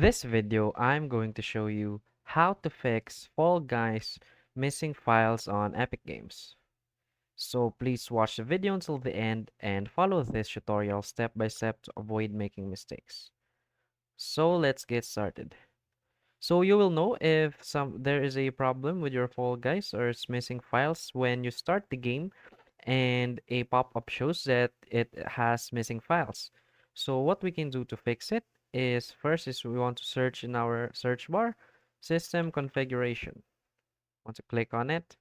this video, I'm going to show you how to fix Fall Guys missing files on Epic Games. So please watch the video until the end and follow this tutorial step by step to avoid making mistakes. So let's get started. So you will know if there is a problem with your Fall Guys or it's missing files when you start the game and a pop-up shows that it has missing files. So what we can do to fix it is first is we want to search in our search bar, system configuration. Want to click on it.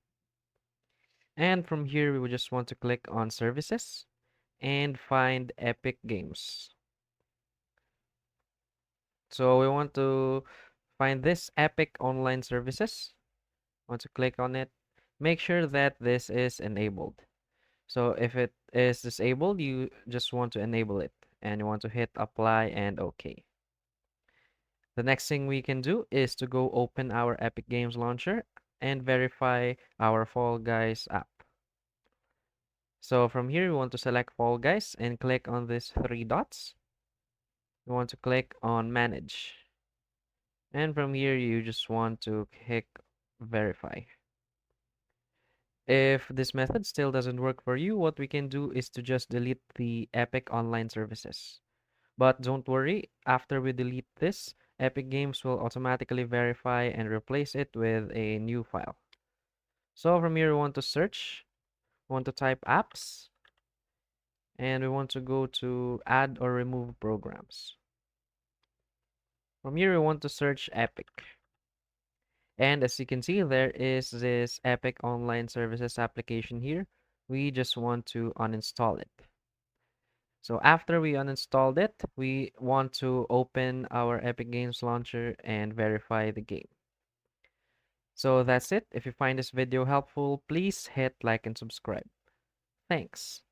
And from here, we would just want to click on services and find Epic Games. So we want to find this Epic Online Services. Want to click on it. Make sure that this is enabled. So if it is disabled, you just want to enable it and you want to hit apply and OK. The next thing we can do is to go open our Epic Games Launcher and verify our Fall Guys app. So from here, we want to select Fall Guys and click on these three dots. We want to click on Manage. And from here, you just want to click Verify. If this method still doesn't work for you, what we can do is to just delete the Epic Online Services. But don't worry, after we delete this, Epic Games will automatically verify and replace it with a new file. So from here, we want to search, we want to type apps, and we want to go to add or remove programs. From here, we want to search Epic. And as you can see, there is this Epic Online Services application here. We just want to uninstall it. So after we uninstalled it, we want to open our Epic Games Launcher and verify the game. So that's it. If you find this video helpful, please hit like and subscribe. Thanks.